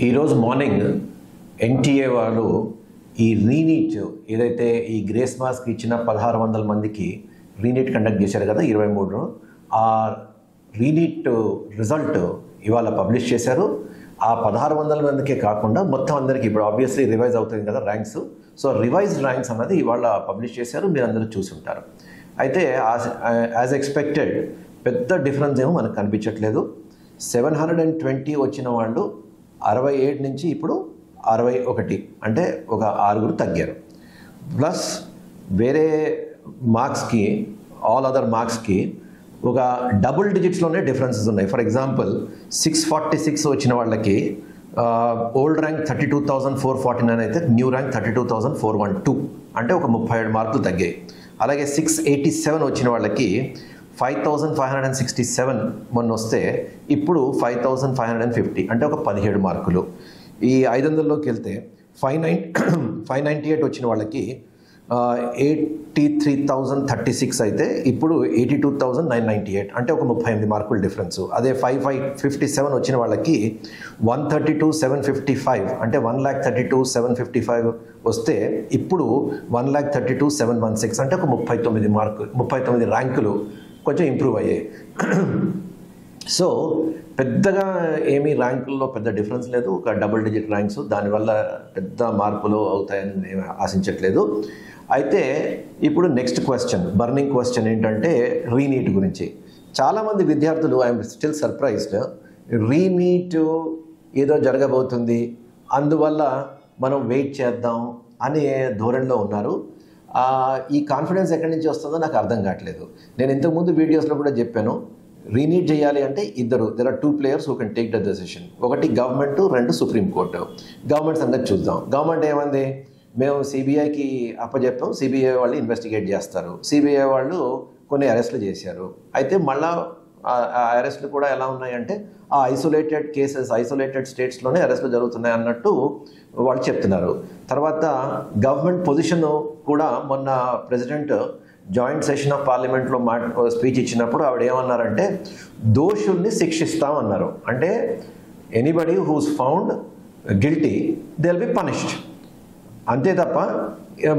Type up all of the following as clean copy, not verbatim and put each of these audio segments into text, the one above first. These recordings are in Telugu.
ఈరోజు మార్నింగ్ ఎన్టీఏ వాళ్ళు ఈ రీనీట్ ఏదైతే ఈ గ్రేస్ మార్క్స్ ఇచ్చిన 1600 మందికి రీనీట్ కండక్ట్ చేశారు కదా 23 ఆ రీనీట్ రిజల్ట్ ఇవాళ పబ్లిష్ చేశారు. ఆ 1600 మందికే కాకుండా మొత్తం అందరికీ ఇప్పుడు ఆబ్వియస్లీ రివైజ్ అవుతుంది కదా ర్యాంక్స్. సో రివైజ్డ్ ర్యాంక్స్ అన్నది ఇవాళ పబ్లిష్ చేశారు, మీరు అందరూ చూసుంటారు. అయితే యాజ్ ఎక్స్పెక్టెడ్ పెద్ద డిఫరెన్స్ ఏమో మనకు కనిపించట్లేదు. 720 వచ్చిన వాళ్ళు 67 నుంచి ఇప్పుడు 61 అంటే ఒక 6 తగ్గారు. ప్లస్ వేరే మార్క్స్కి ఆల్ అదర్ మార్క్స్కి ఒక డబుల్ డిజిట్స్లోనే డిఫరెన్సెస్ ఉన్నాయి. ఫర్ ఎగ్జాంపుల్ 646 వచ్చిన వాళ్ళకి ఓల్డ్ ర్యాంక్ 32,449 అయితే న్యూ ర్యాంక్ 32,412 అంటే ఒక 37 మార్కులు తగ్గాయి. అలాగే 687 వచ్చిన వాళ్ళకి 5,567 మొన్న వస్తే ఇప్పుడు 5,550 అంటే ఒక 17 మార్కులు. ఈ 500లోకి వెళ్తే 598 వచ్చిన వాళ్ళకి 83,036 అయితే ఇప్పుడు 82,998 అంటే ఒక 38 మార్కులు డిఫరెన్స్. అదే 557 వచ్చిన వాళ్ళకి 132,755 అంటే 1,32,755 వస్తే ఇప్పుడు 1,32,716 అంటే ఒక 39 ర్యాంకులు కొంచెం ఇంప్రూవ్ అయ్యాయి. సో పెద్దగా ఏమీ ర్యాంకుల్లో పెద్ద డిఫరెన్స్ లేదు, ఒక డబుల్ డిజిట్ ర్యాంక్స్, దానివల్ల పెద్ద మార్పులు అవుతాయని నేను ఆశించట్లేదు. అయితే ఇప్పుడు నెక్స్ట్ క్వశ్చన్, బర్నింగ్ క్వశ్చన్ ఏంటంటే రీనీట్ గురించి. చాలామంది విద్యార్థులు ఐఎమ్ స్టిల్ సర్ప్రైజ్డ్, రీనీట్ ఏదో జరగబోతుంది అందువల్ల మనం వెయిట్ చేద్దాం అనే ధోరణిలో ఉన్నారు. ఈ కాన్ఫిడెన్స్ ఎక్కడి నుంచి వస్తుందో నాకు అర్థం కావట్లేదు. నేను ఇంతకుముందు వీడియోస్లో కూడా చెప్పాను, రీనీట్ చేయాలి అంటే there are 2 players who can take the decision. ఒకటి గవర్నమెంట్, 2 సుప్రీంకోర్టు. గవర్నమెంట్ సంగతి చూద్దాం. గవర్నమెంట్ ఏమంది, మేము సిబిఐకి అప్పచెప్పాం, సిబిఐ వాళ్ళు ఇన్వెస్టిగేట్ చేస్తారు. సిబిఐ వాళ్ళు కొన్ని అరెస్టులు చేశారు. అయితే మళ్ళా ఆ అరెస్టులు కూడా ఎలా ఉన్నాయంటే ఆ ఐసోలేటెడ్ కేసెస్, ఐసోలేటెడ్ స్టేట్స్లోనే అరెస్టులు జరుగుతున్నాయి అన్నట్టు వాళ్ళు చెప్తున్నారు. తర్వాత గవర్నమెంట్ పొజిషన్ కూడా మొన్న ప్రెసిడెంట్ జాయింట్ సెషన్ ఆఫ్ పార్లమెంట్లో స్పీచ్ ఇచ్చినప్పుడు ఆవిడ ఏమన్నారంటే దోషుల్ని శిక్షిస్తామన్నారు. అంటే anybody who's found guilty they will be punished, అంతే తప్ప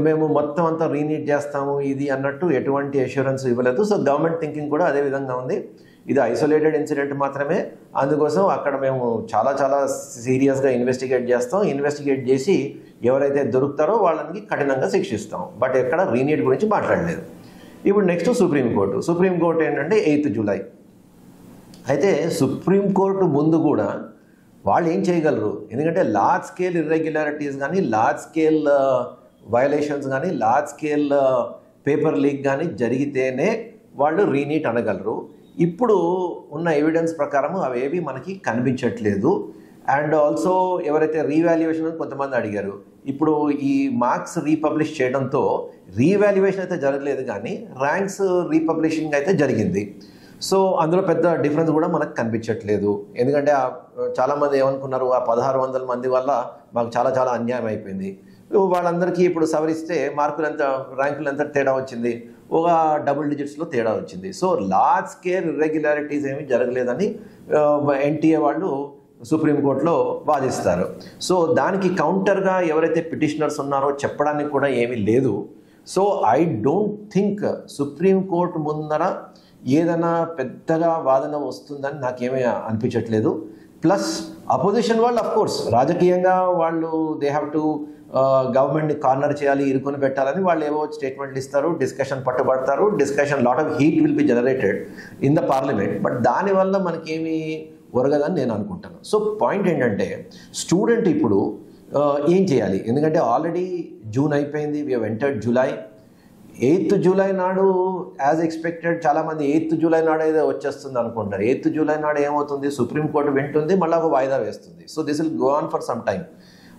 మేము మొత్తం అంతా రీనీట్ చేస్తాము ఇది అన్నట్టు ఎటువంటి అష్యూరెన్స్ ఇవ్వలేదు. సో గవర్నమెంట్ థింకింగ్ కూడా అదే విధంగా ఉంది. ఇది ఐసోలేటెడ్ ఇన్సిడెంట్ మాత్రమే, అందుకోసం అక్కడ మేము చాలా సీరియస్గా ఇన్వెస్టిగేట్ చేస్తాం, ఇన్వెస్టిగేట్ చేసి ఎవరైతే దొరుకుతారో వాళ్ళని కఠినంగా శిక్షిస్తాం. బట్ ఎక్కడ రీనీట్ గురించి మాట్లాడలేదు. ఇప్పుడు నెక్స్ట్ సుప్రీంకోర్టు. సుప్రీంకోర్టు ఏంటంటే 8 జూలై. అయితే సుప్రీంకోర్టు ముందు కూడా వాళ్ళు ఏం చేయగలరు, ఎందుకంటే లార్జ్ స్కేల్ ఇర్రెగ్యులారిటీస్ కానీ, లార్జ్ స్కేల్ వయలేషన్స్ కానీ, లార్జ్ స్కేల్ పేపర్ లీక్ కానీ జరిగితేనే వాళ్ళు రీనీట్ అనగలరు. ఇప్పుడు ఉన్న ఎవిడెన్స్ ప్రకారం అవేవి మనకి కనిపించట్లేదు. అండ్ ఆల్సో ఎవరైతే రీవాల్యుయేషన్ అని కొంతమంది అడిగారు, ఇప్పుడు ఈ మార్క్స్ రీపబ్లిష్ చేయడంతో రీవాల్యుయేషన్ అయితే జరగలేదు కానీ ర్యాంక్స్ రీపబ్లిషింగ్ అయితే జరిగింది. సో అందులో పెద్ద డిఫరెన్స్ కూడా మనకు కనిపించట్లేదు. ఎందుకంటే చాలామంది ఏమనుకున్నారు, ఆ 1600 మంది వల్ల మాకు చాలా అన్యాయం అయిపోయింది, వాళ్ళందరికీ ఇప్పుడు సవరిస్తే మార్కులు ఎంత, ర్యాంకులు ఎంత తేడా వచ్చింది, ఒక డబుల్ డిజిట్స్లో తేడా వచ్చింది. సో లార్జ్ స్కేల్ ఇర్రెగ్యులారిటీస్ ఏమీ జరగలేదని ఎన్టీఏ వాళ్ళు సుప్రీంకోర్టులో వాదిస్తారు. సో దానికి కౌంటర్గా ఎవరైతే పిటిషనర్స్ ఉన్నారో చెప్పడానికి కూడా ఏమీ లేదు. So I don't think supreme court ముందర ఏదైనా పెద్దగా వాదన వస్తుందని నాకేమీ అనిపించట్లేదు. ప్లస్ అపోజిషన్ వాళ్ళు అఫ్కోర్స్ రాజకీయంగా వాళ్ళు దే హ్యావ్ టు గవర్నమెంట్ని కార్నర్ చేయాలి, ఇరుకొని పెట్టాలని వాళ్ళు ఏవో స్టేట్మెంట్లు ఇస్తారు, డిస్కషన్ పట్టుబడతారు, discussion lot of heat will be generated in the parliament. But దానివల్ల మనకేమీ ఒరగదని నేను అనుకుంటాను. సో పాయింట్ ఏంటంటే స్టూడెంట్ ఇప్పుడు ఏం చేయాలి, ఎందుకంటే ఆల్రెడీ జూన్ అయిపోయింది, we have entered July. 8th July నాడు యాజ్ ఎక్స్పెక్టెడ్ చాలామంది 8th జూలై నాడు ఏదో వచ్చేస్తుంది అనుకుంటారు. 8th జూలై నాడు ఏమవుతుంది, సుప్రీంకోర్టు వింటుంది, మళ్ళీ ఒక వాయిదా వేస్తుంది. So this will go on for some time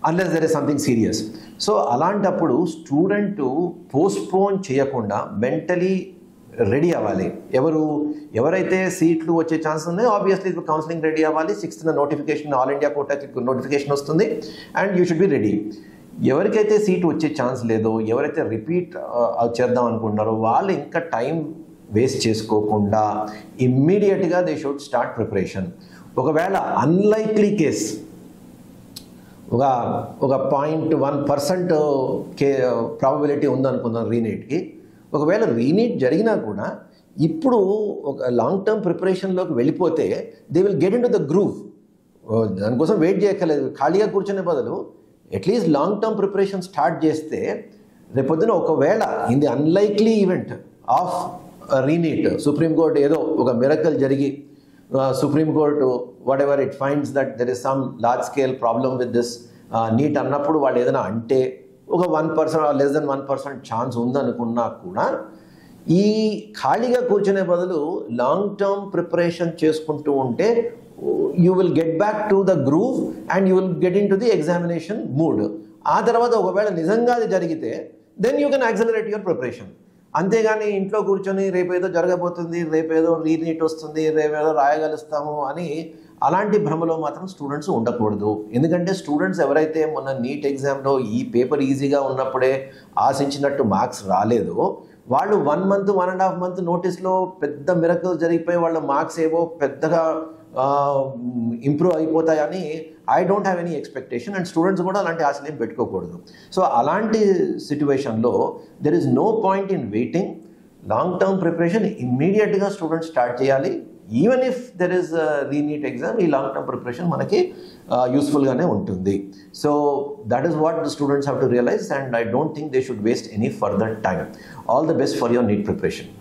unless there is something serious. So అలాంటప్పుడు స్టూడెంట్ పోస్ట్పోన్ చేయకుండా మెంటలీ రెడీ అవ్వాలి. ఎవరైతే సీట్లు వచ్చే ఛాన్స్ ఉన్నాయో ఆబ్వియస్లీ ఇప్పుడు కౌన్సిలింగ్ రెడీ అవ్వాలి. 6th నోటిఫికేషన్, ఆల్ ఇండియా కోటాకి నోటిఫికేషన్ వస్తుంది and you should be ready. ఎవరికైతే సీటు వచ్చే ఛాన్స్ లేదో, ఎవరైతే రిపీట్ చేద్దాం అనుకుంటున్నారో వాళ్ళు ఇంకా టైం వేస్ట్ చేసుకోకుండా ఇమ్మీడియట్గా దే షుడ్ స్టార్ట్ ప్రిపరేషన్. ఒకవేళ అన్లైక్లీ కేస్ ఒక ఒక 0.1% ప్రాబబిలిటీ ఉందనుకుందాం రీనీట్కి. ఒకవేళ రీనీట్ జరిగినా కూడా ఇప్పుడు ఒక లాంగ్ టర్మ్ ప్రిపరేషన్లోకి వెళ్ళిపోతే they will get into the groove. దానికోసం వెయిట్ చేయక్కర్లేదు, ఖాళీగా కూర్చునే బదులు at least long term preparation start చేస్తే రేపొద్దున ఒకవేళ in the unlikely event of re NEET Supreme Court ఏదో ఒక మిరకల్ జరిగి Supreme Court whatever it finds that there is some large scale problem with this NEET అన్నప్పుడు వాళ్ళు ఏదైనా అంటే ఒక 1% లెస్ దెన్ 1% ఛాన్స్ ఉందనుకున్నా కూడా ఈ ఖాళీగా కూర్చునే బదులు లాంగ్ టర్మ్ ప్రిపరేషన్ చేసుకుంటూ ఉంటే you will get back to the groove and you will get into the examination mood. ఆ తర్వాత ఒకవేళ నిజంగా అది జరిగితే then you can accelerate your preparation. అంతేగాని ఇంట్లో కూర్చొని రేపేదో జరగబోతుంది, రేపేదో రీనీట్ వస్తుంది, రేపేదో రాయగలుస్తాము అని అలాంటి భ్రమలో మాత్రం స్టూడెంట్స్ ఉండకూడదు. ఎందుకంటే స్టూడెంట్స్ ఎవరైతే మొన్న నీట్ ఎగ్జామ్లో ఈ పేపర్ ఈజీగా ఉన్నప్పుడే ఆశించినట్టు మార్క్స్ రాలేదో వాళ్ళు 1 month 1.5 month నోటీస్లో పెద్ద మిరకల్ జరిగిపోయి వాళ్ళ మార్క్స్ ఏవో పెద్దగా ఇంప్రూవ్ అయిపోతాయని I don't have any expectation. And students కూడా అలాంటి ఆశలు ఏం పెట్టుకోకూడదు. సో అలాంటి సిచ్యువేషన్లో there is no point in waiting. Long term preparation ఇమ్మీడియట్గా స్టూడెంట్స్ స్టార్ట్ చేయాలి. Even if there is reNEET exam, ఈ లాంగ్ టర్మ్ ప్రిపరేషన్ మనకి యూస్ఫుల్గానే ఉంటుంది. So that is what the students have to realise, and I don't think they should waste any further time. All the best for your neat preparation.